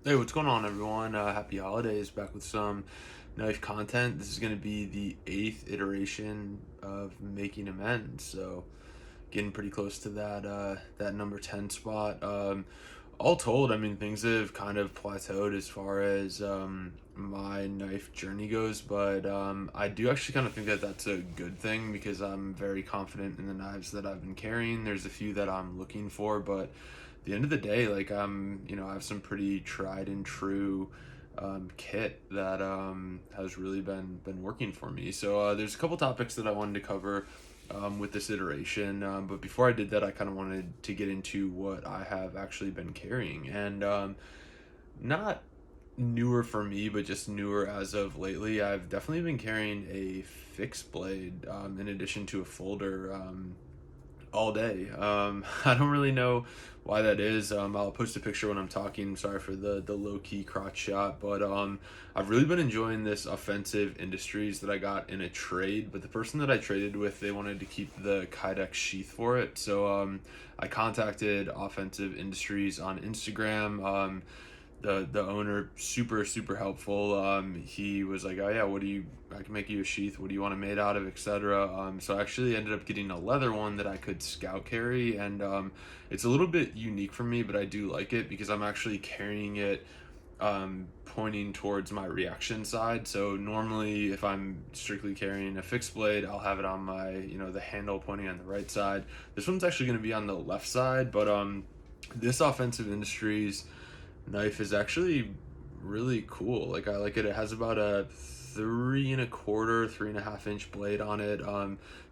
Hey, what's going on, everyone? Happy holidays. Back with some knife content. This is going to be the eighth iteration of Making Amends. So, getting pretty close to that number 10 spot. All told, I mean, things have kind of plateaued as far as my knife journey goes, but I do actually kind of think that that's a good thing because I'm very confident in the knives that I've been carrying. There's a few that I'm looking for, but at the end of the day, like I have some pretty tried and true kit that has really been working for me. So there's a couple topics that I wanted to cover with this iteration. But before I did that, I kind of wanted to get into what I have actually been carrying. And not newer for me, but just newer as of lately. I've definitely been carrying a fixed blade in addition to a folder all day. I don't really know why that is. I'll post a picture when I'm talking. Sorry for the low key crotch shot, but I've really been enjoying this Offensive Industries that I got in a trade. But the person that I traded with, they wanted to keep the Kydex sheath for it, so I contacted Offensive Industries on Instagram. The owner, super helpful. He was like, oh yeah, what do you, I can make you a sheath, what do you want it made out of, etc. So I actually ended up getting a leather one that I could scout carry, and it's a little bit unique for me, but I do like it because I'm actually carrying it pointing towards my reaction side. So normally if I'm strictly carrying a fixed blade, I'll have it on my, the handle pointing on the right side. This one's actually going to be on the left side, but this Offensive Industries knife is actually really cool. Like, I like it. It has about a 3 1/4, 3.5 inch blade on it.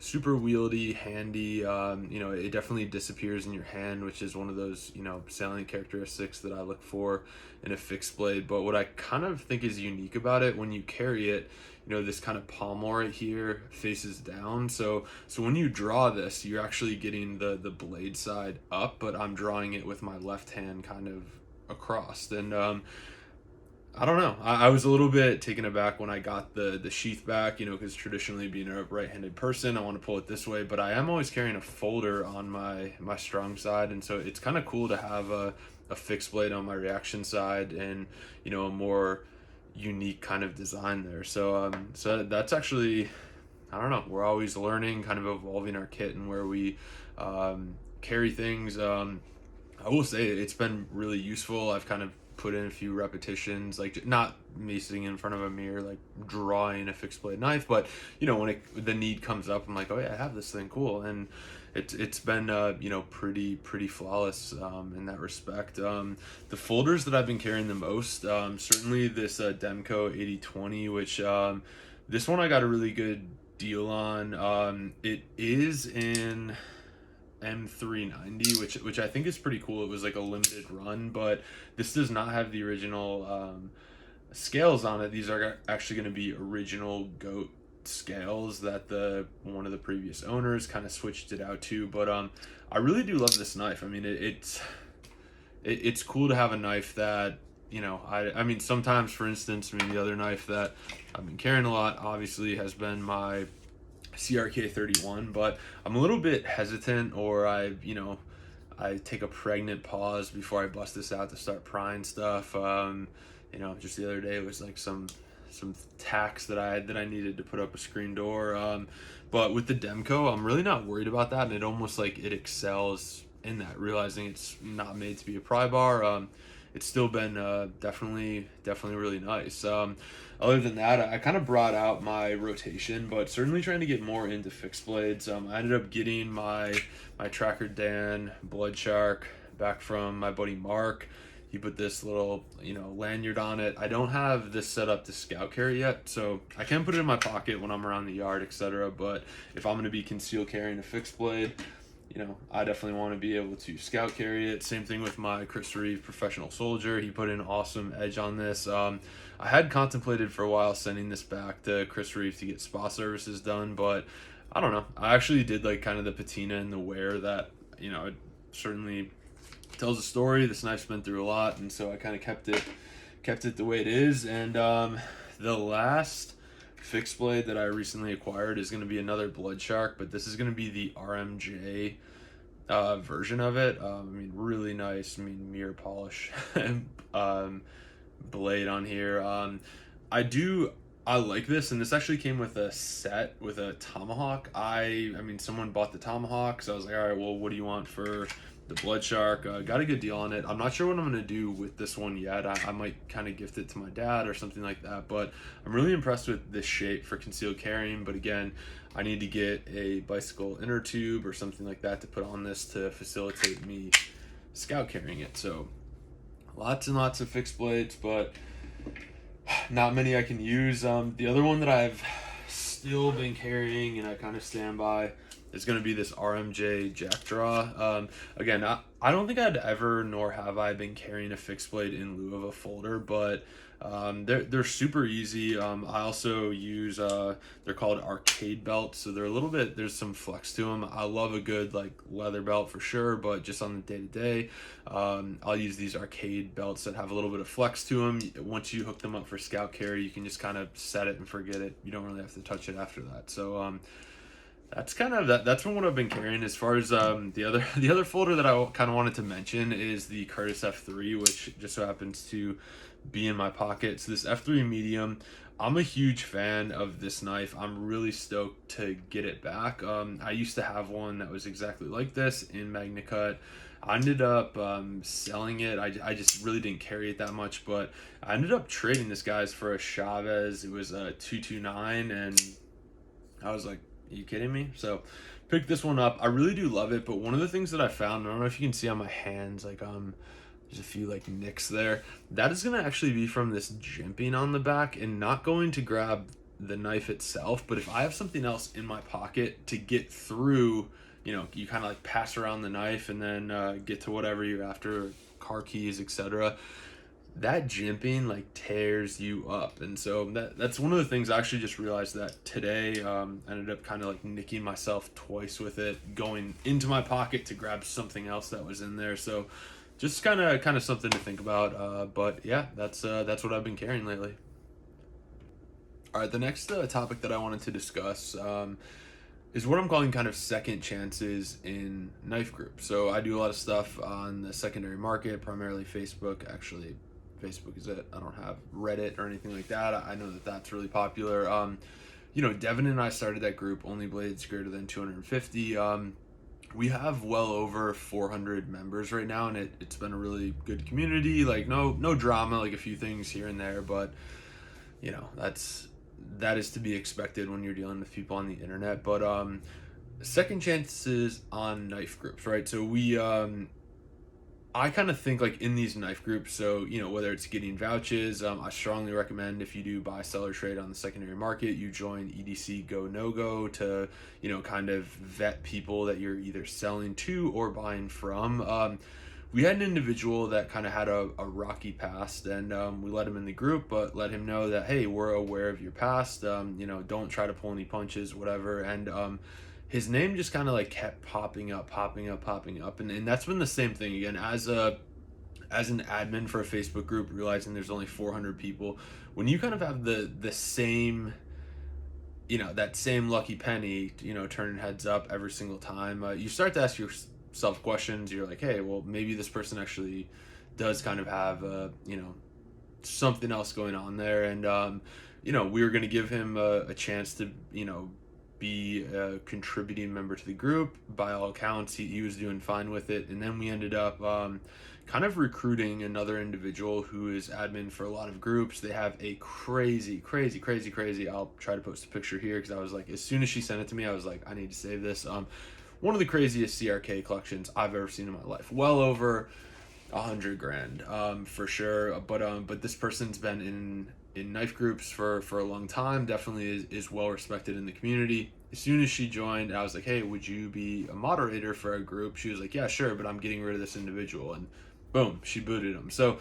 Super wieldy, handy. It definitely disappears in your hand, which is one of those, salient characteristics that I look for in a fixed blade. But what I kind of think is unique about it, when you carry it, this kind of pommel right here faces down. So when you draw this, you're actually getting the blade side up, but I'm drawing it with my left hand kind of across. And I don't know. I was a little bit taken aback when I got the sheath back, because traditionally being a right-handed person, I want to pull it this way, but I am always carrying a folder on my strong side, and so it's kind of cool to have a fixed blade on my reaction side, and a more unique kind of design there. So that's actually, I don't know. We're always learning, kind of evolving our kit and where we carry things. I will say it's been really useful. I've kind of put in a few repetitions, like not me sitting in front of a mirror, like drawing a fixed blade knife, but when the need comes up, I'm like, oh yeah, I have this thing, cool, and it's been pretty flawless in that respect. The folders that I've been carrying the most, certainly this Demco 8020, which this one I got a really good deal on. It is in M390, which I think is pretty cool. It was like a limited run, but this does not have the original scales on it. These are actually going to be original goat scales that the one of the previous owners kind of switched it out to. But I really do love this knife. I mean, it's cool to have a knife that, I mean, sometimes, for instance, the other knife that I've been carrying a lot obviously has been my CRK 31, but I'm a little bit hesitant, or I take a pregnant pause before I bust this out to start prying stuff. Just the other day it was like some tacks that I needed to put up a screen door. But with the Demco, I'm really not worried about that, and it almost like it excels in that, realizing it's not made to be a pry bar. It's still been definitely really nice. Other than that, I kind of brought out my rotation, but certainly trying to get more into fixed blades. I ended up getting my Tracker Dan Blood Shark back from my buddy Mark. He put this little, lanyard on it. I don't have this set up to scout carry yet, so I can put it in my pocket when I'm around the yard, etc. But if I'm going to be concealed carrying a fixed blade, I definitely want to be able to scout carry it. Same thing with my Chris Reeve Professional Soldier. He put an awesome edge on this. I had contemplated for a while sending this back to Chris Reeve to get spa services done, but I don't know. I actually did like kind of the patina and the wear that, it certainly tells a story. This knife's been through a lot, and so I kind of kept it the way it is. And the last fixed blade that I recently acquired is going to be another Blood Shark, but this is going to be the RMJ version of it. I mean, really nice. I mean, mirror polish um, blade on here. I do. I like this, and this actually came with a set with a tomahawk. I mean, someone bought the tomahawk, so I was like, all right, well, what do you want for the blood shark? Got a good deal on it. I'm not sure what I'm gonna do with this one yet. I might kind of gift it to my dad or something like that. But I'm really impressed with this shape for concealed carrying. But again, I need to get a bicycle inner tube or something like that to put on this to facilitate me scout carrying it. So lots and lots of fixed blades, but not many I can use. The other one that I've still been carrying and I kind of stand by is going to be this RMJ jack draw. Again, I don't think I'd ever, nor have I, been carrying a fixed blade in lieu of a folder, but they're super easy. I also use they're called arcade belts, so they're a little bit, there's some flex to them. I love a good like leather belt for sure, but just on the day to day, I'll use these arcade belts that have a little bit of flex to them. Once you hook them up for scout carry, you can just kind of set it and forget it. You don't really have to touch it after that. So that's kind of that's what I've been carrying. As far as the other folder that I kind of wanted to mention is the Curtis F3, which just so happens to be in my pocket. So this F3 medium, I'm a huge fan of this knife. I'm really stoked to get it back. I used to have one that was exactly like this in Magna Cut. I ended up selling it. I just really didn't carry it that much, but I ended up trading this guy's for a Chavez. It was a 229, and I was like, are you kidding me? So picked this one up. I really do love it, but one of the things that I found, I don't know if you can see on my hands, like there's a few like nicks there. That is gonna actually be from this jimping on the back and not going to grab the knife itself. But if I have something else in my pocket to get through, you kind of like pass around the knife and then get to whatever you're after, car keys, etc. That jimping like tears you up. And so that's one of the things I actually just realized that today. I ended up kind of like nicking myself twice with it, going into my pocket to grab something else that was in there. So just kind of something to think about. But yeah, that's what I've been carrying lately. All right, the next topic that I wanted to discuss is what I'm calling kind of second chances in knife groups. So I do a lot of stuff on the secondary market, primarily Facebook. Actually, Facebook is it. I don't have Reddit or anything like that. I know that that's really popular. Devin and I started that group, Only Blades Greater Than 250. We have well over 400 members right now, and it's been a really good community. Like no drama, like a few things here and there, but that is to be expected when you're dealing with people on the internet. But second chances on knife groups, right? So I kind of think like in these knife groups, so whether it's getting vouches, I strongly recommend if you do buy, sell, or trade on the secondary market, you join EDC Go No Go to kind of vet people that you're either selling to or buying from. We had an individual that kind of had a rocky past, and we let him in the group, but let him know that, hey, we're aware of your past. Don't try to pull any punches, whatever. And his name just kind of like kept popping up, and that's been the same thing again as an admin for a Facebook group, realizing there's only 400 people. When you kind of have the same, that same lucky penny, turning heads up every single time, you start to ask yourself questions. You're like, hey, well, maybe this person actually does kind of have something else going on there. And we were going to give him a chance to be a contributing member to the group. By all accounts, he was doing fine with it. And then we ended up kind of recruiting another individual who is admin for a lot of groups. They have a crazy, I'll try to post a picture here because I was like, as soon as she sent it to me, I was like, I need to save this. One of the craziest CRK collections I've ever seen in my life. Well over $100,000 for sure. But this person's been in knife groups for a long time, definitely is well respected in the community. As soon as she joined, I was like, hey, would you be a moderator for a group? She was like, yeah, sure, but I'm getting rid of this individual. And boom, she booted him. So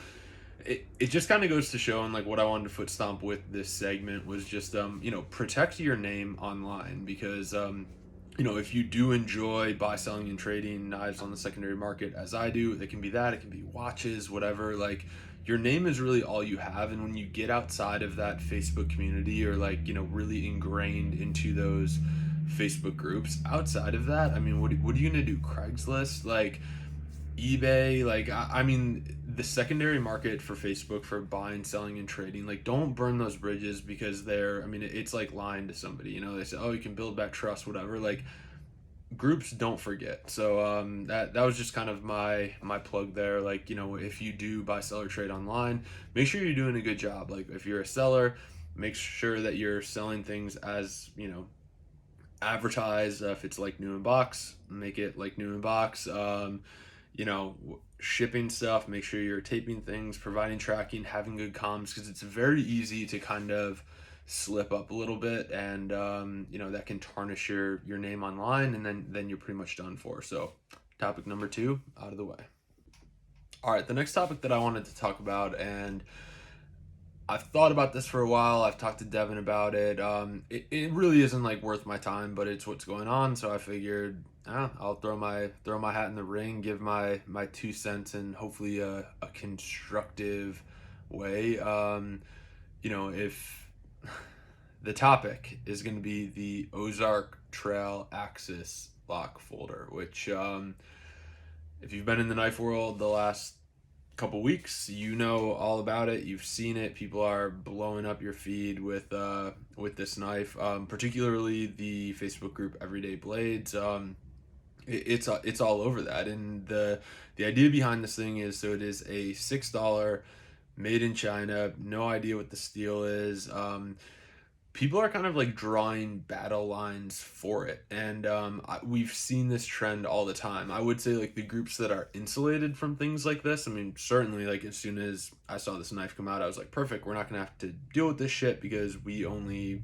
it just kind of goes to show, and like what I wanted to foot stomp with this segment was just protect your name online, because if you do enjoy buy, selling, and trading knives on the secondary market, as I do, it can be watches, whatever. Like, your name is really all you have. And when you get outside of that Facebook community, or really ingrained into those Facebook groups. Outside of that, I mean, what are you gonna do? Craigslist, like eBay, like I mean, the secondary market for Facebook for buying, selling, and trading. Like, don't burn those bridges because they're. I mean, it's like lying to somebody. You know, they say, oh, you can build back trust, whatever. Like, groups don't forget. So that was just kind of my plug there. Like, you know, if you do buy, sell, or trade online, make sure you're doing a good job. Like, if you're a seller, make sure that you're selling things as, you know, advertise. If it's like new in box, make it like new in box. You know, shipping stuff, make sure you're taping things, providing tracking, having good comms, because it's very easy to kind of slip up a little bit, and you know, that can tarnish your name online, and then you're pretty much done for. So topic number 2 out of the way. All right, the next topic that I wanted to talk about, and I've thought about this for a while. I've talked to Devin about it. It really isn't like worth my time, but it's what's going on. So I figured, I'll throw my hat in the ring, give my 2 cents, and hopefully a constructive way. You know, if the topic is going to be the Ozark Trail Axis lock folder, which if you've been in the knife world the last couple weeks, you know all about it. You've seen it. People are blowing up your feed with this knife, particularly the Facebook group Everyday Blades. It's all over that, and the idea behind this thing is, so it is a $6 made in China. No idea what the steel is. People are kind of like drawing battle lines for it, and we've seen this trend all the time. I would say like the groups that are insulated from things like this, I mean, certainly, like, as soon as I saw this knife come out, I was like, perfect, we're not gonna have to deal with this shit, because we only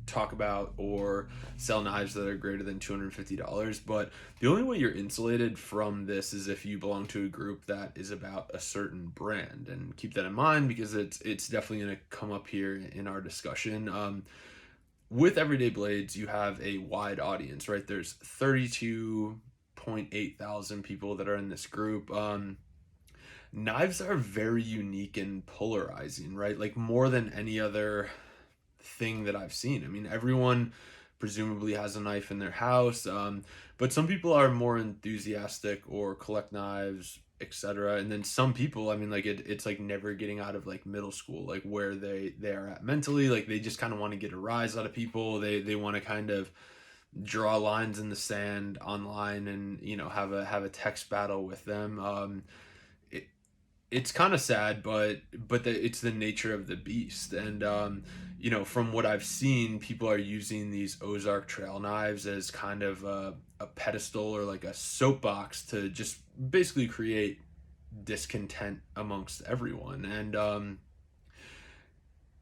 talk about or sell knives that are greater than $250. But the only way you're insulated from this is if you belong to a group that is about a certain brand, and keep that in mind, because it's definitely going to come up here in our discussion. With Everyday Blades, you have a wide audience, right? There's 32.8 thousand people that are in this group. Knives are very unique and polarizing, right? Like, more than any other thing that I've seen. I mean, everyone presumably has a knife in their house, but some people are more enthusiastic or collect knives, etc. And then some people, I mean, like, it's like never getting out of like middle school, like where they are at mentally. Like, they just kind of want to get a rise out of people. They want to kind of draw lines in the sand online, and, you know, have a text battle with them. It, it's kind of sad, but it's the nature of the beast. And you know, from what I've seen, people are using these Ozark trail knives as kind of a pedestal or like a soapbox to just basically create discontent amongst everyone. And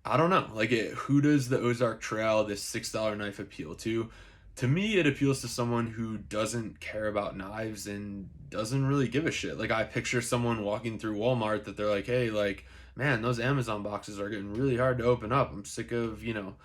I don't know, like, who does the Ozark Trail, this $6 knife, appeal to? To me, it appeals to someone who doesn't care about knives and doesn't really give a shit. Like, I picture someone walking through Walmart that they're like, hey, like, man, those Amazon boxes are getting really hard to open up. I'm sick of, you know,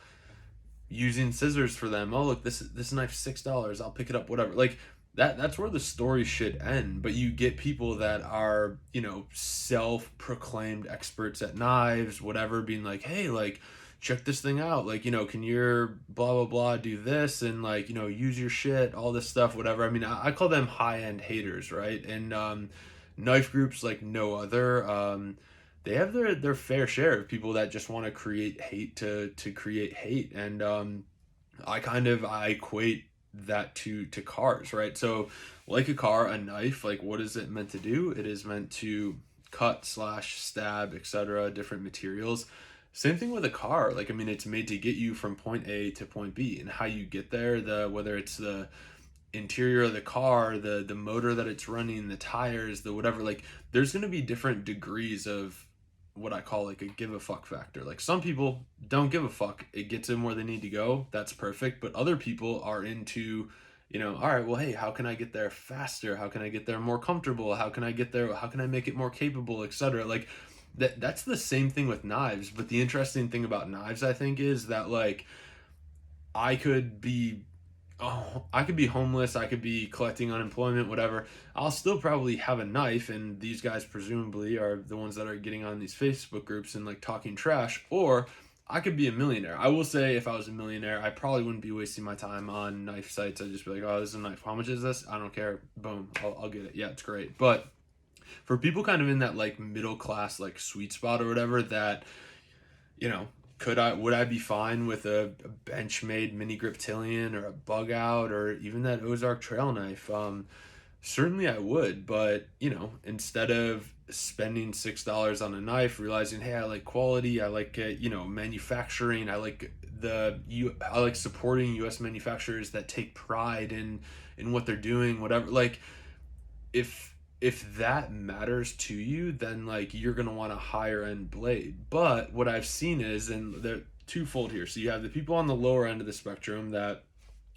using scissors for them. Oh, look, this knife's $6. I'll pick it up, whatever. Like, that's where the story should end. But you get people that are, you know, self-proclaimed experts at knives, whatever, being like, hey, like, check this thing out. Like, you know, can your blah blah blah do this, and, like, you know, use your shit, all this stuff, whatever. I mean, I call them high-end haters, right? And knife groups like no other. They have their fair share of people that just want to create hate to create hate. And I equate that to cars, right? So, like a car, a knife, like, what is it meant to do? It is meant to cut, slash, stab, etc., different materials. Same thing with a car. Like, I mean, it's made to get you from point A to point B, and how you get there, whether it's the interior of the car, the motor that it's running, the tires, the whatever, like, there's going to be different degrees of what I call like a give a fuck factor. Like, some people don't give a fuck. It gets them where they need to go. That's perfect. But other people are into, you know, all right, well, hey, how can I get there faster? How can I get there more comfortable? How can I get there? How can I make it more capable, etc.? Like, that's the same thing with knives. But the interesting thing about knives, I think, is that, like, I could be I could be homeless, I could be collecting unemployment, whatever. I'll still probably have a knife, and these guys presumably are the ones that are getting on these Facebook groups and, like, talking trash. Or I could be a millionaire. I will say if I was a millionaire, I probably wouldn't be wasting my time on knife sites. I'd just be like, oh, this is a knife. How much is this? I don't care. Boom. I'll get it. Yeah, it's great. But for people kind of in that like middle class, like sweet spot or whatever, that, you know, would I be fine with a Benchmade mini griptilian or a bug out or even that Ozark trail knife? Certainly I would, but instead of spending $6 on a knife, realizing, hey, I like quality, I like manufacturing, I like supporting U.S. manufacturers that take pride in what they're doing, whatever. Like, if that matters to you, then like you're gonna want a higher end blade. But what I've seen is, and they're twofold here. So you have the people on the lower end of the spectrum that,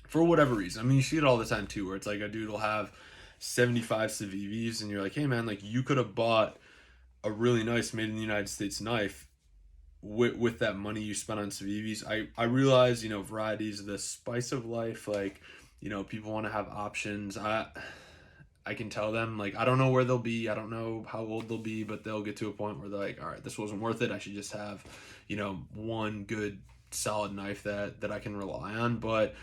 for whatever reason, I mean, you see it all the time too, where it's like a dude will have 75 Civivis, and you're like, hey man, like you could have bought a really nice made in the United States knife with that money you spent on Civivis. I realize, variety is the spice of life. Like, people want to have options. I can tell them, like, I don't know where they'll be, I don't know how old they'll be, but they'll get to a point where they're like, all right, this wasn't worth it. I should just have, one good solid knife that I can rely on. But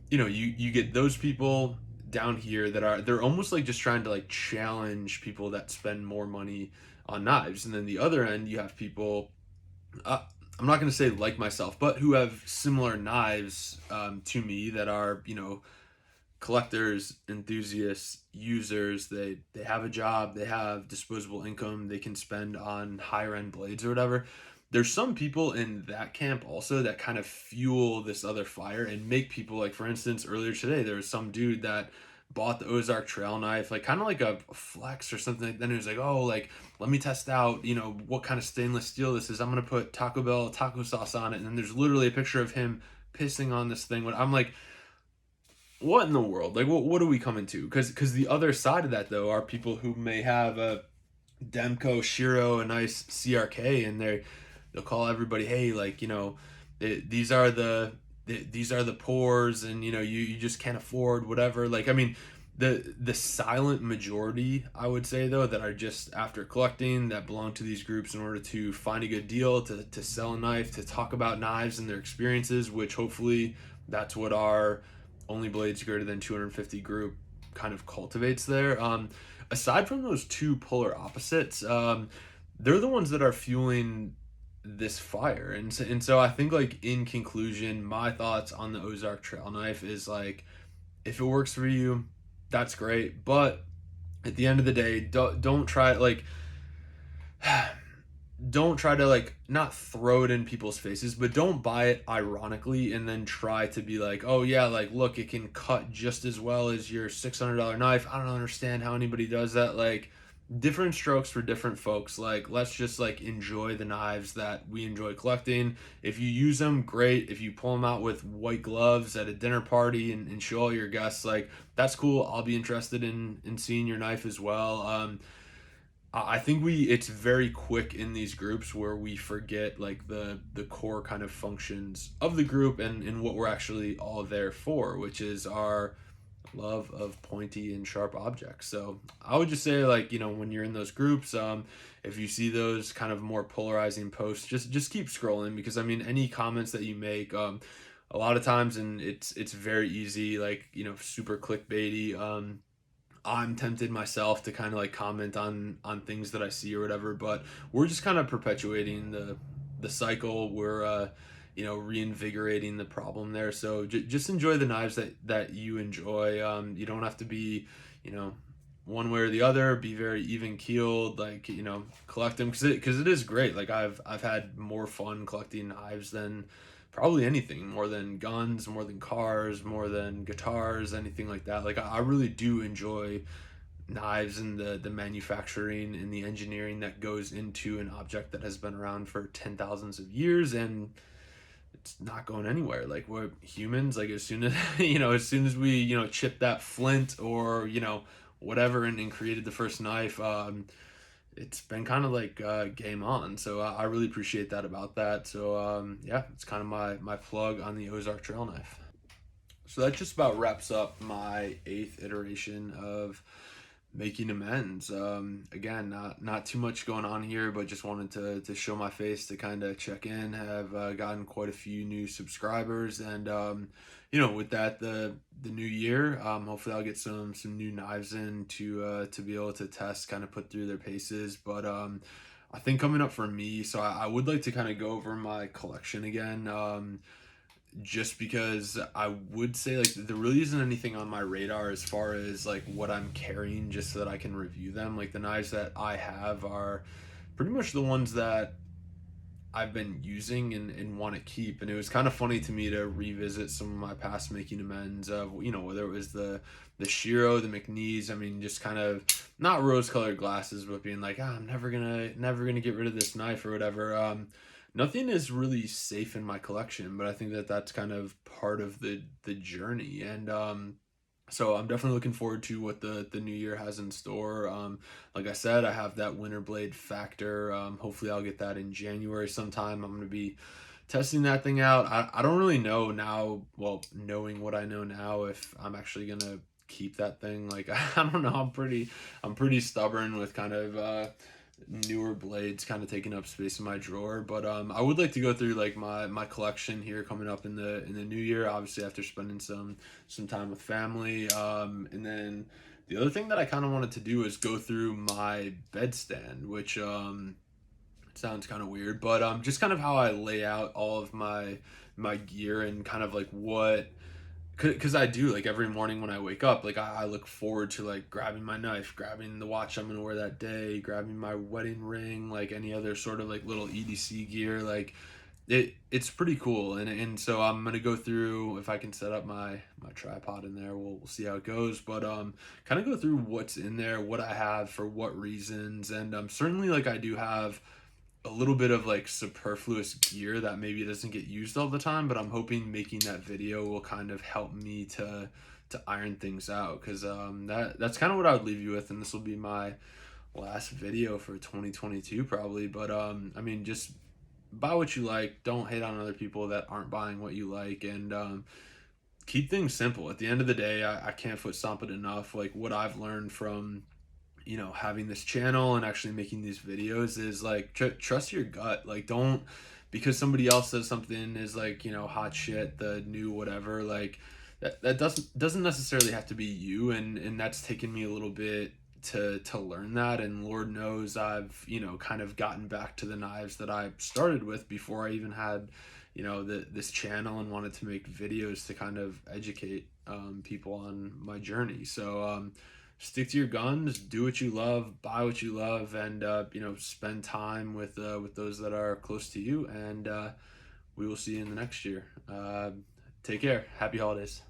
you get those people down here that they're almost like just trying to like challenge people that spend more money on knives. And then the other end, you have people, uh, I'm not going to say like myself, but who have similar knives to me, that are collectors, enthusiasts, users. They have a job, they have disposable income, they can spend on higher end blades or whatever. There's some people in that camp also that kind of fuel this other fire and make people, like, for instance, earlier today there was some dude that bought the Ozark trail knife, like kind of like a flex or something. Like, then he was like, oh, like, let me test out what kind of stainless steel this is. I'm gonna put Taco Bell taco sauce on it. And then there's literally a picture of him pissing on this thing. When I'm like, what in the world? Like, what are we coming to? Because the other side of that, though, are people who may have a Demco Shiro, a nice CRK, and they'll call everybody, hey, like, these are these are the pours, and you just can't afford whatever. Like, I mean, the silent majority, I would say, though, that are just after collecting, that belong to these groups in order to find a good deal, to sell a knife, to talk about knives and their experiences, which hopefully that's what our only blades greater than 250 group kind of cultivates there. Aside from those two polar opposites, they're the ones that are fueling this fire. And so I think, like, in conclusion, my thoughts on the Ozark trail knife is like, if it works for you, that's great. But at the end of the day, don't try, like, don't try to, like, not throw it in people's faces, but don't buy it ironically and then try to be like, oh yeah, like, look, it can cut just as well as your $600 knife. I don't understand how anybody does that. Like, different strokes for different folks. Like, let's just, like, enjoy the knives that we enjoy collecting. If you use them, great. If you pull them out with white gloves at a dinner party and show all your guests, like, that's cool. I'll be interested in seeing your knife as well. I think it's very quick in these groups where we forget, like, the core kind of functions of the group and what we're actually all there for, which is our love of pointy and sharp objects. So I would just say, like, when you're in those groups, if you see those kind of more polarizing posts, just keep scrolling, because I mean, any comments that you make, a lot of times, and it's very easy, like, super clickbaity. I'm tempted myself to kind of like comment on things that I see or whatever, but we're just kind of perpetuating the cycle. We're reinvigorating the problem there. So just enjoy the knives that you enjoy. You don't have to be, one way or the other. Be very even keeled. Like, collect them, because it is great. Like, I've had more fun collecting knives than probably anything, more than guns, more than cars, more than guitars, anything like that. Like, I really do enjoy knives and the manufacturing and the engineering that goes into an object that has been around for 10,000s of years, and it's not going anywhere. Like, we're humans. Like, as soon as as soon as we chipped that flint, or whatever, and created the first knife, it's been kind of like game on. So I really appreciate that about that. So yeah, it's kind of my plug on the Ozark trail knife. So that just about wraps up my 8th iteration of Making amends. Again, not too much going on here, but just wanted to show my face to kind of check in. Have gotten quite a few new subscribers, and with that, the new year, hopefully I'll get some new knives in to be able to test, kind of put through their paces. But I think coming up for me, so I would like to kind of go over my collection again. Just because I would say like there really isn't anything on my radar as far as like what I'm carrying, just so that I can review them. Like the knives that I have are pretty much the ones that I've been using and want to keep. And it was kind of funny to me to revisit some of my past making amends of, whether it was the Shiro, the McNees. I mean, just kind of not rose colored glasses, but being like, I'm never gonna get rid of this knife or whatever. Nothing is really safe in my collection, but I think that that's kind of part of the journey. And so I'm definitely looking forward to what the new year has in store. Like I said, I have that winter blade factor. Hopefully I'll get that in January sometime. I'm going to be testing that thing out. I don't really know now, well, knowing what I know now, if I'm actually going to keep that thing. Like I don't know, I'm pretty stubborn with kind of newer blades kind of taking up space in my drawer. But I would like to go through like my collection here coming up in the new year, obviously after spending some time with family. And then the other thing that I kind of wanted to do is go through my bedstand, which sounds kind of weird, but just kind of how I lay out all of my gear, and kind of like what, because I do, like, every morning when I wake up, like I look forward to like grabbing my knife, grabbing the watch I'm gonna wear that day, grabbing my wedding ring, like any other sort of like little EDC gear. Like it's pretty cool. And so I'm gonna go through, if I can set up my tripod in there, we'll see how it goes. But kind of go through what's in there, what I have for what reasons. And certainly, like, I do have a little bit of like superfluous gear that maybe doesn't get used all the time, but I'm hoping making that video will kind of help me to iron things out, because that's kind of what I would leave you with. And this will be my last video for 2022 probably. But I mean, just buy what you like, don't hate on other people that aren't buying what you like, and keep things simple. At the end of the day, I can't foot stomp it enough. Like, what I've learned from having this channel and actually making these videos is like, trust your gut. Like, don't, because somebody else says something is like, hot shit, the new whatever, like that doesn't necessarily have to be you. And that's taken me a little bit to learn that. And Lord knows I've kind of gotten back to the knives that I started with before I even had this channel, and wanted to make videos to kind of educate people on my journey. So stick to your guns, do what you love, buy what you love, and spend time with those that are close to you. And we will see you in the next year. Take care. Happy holidays.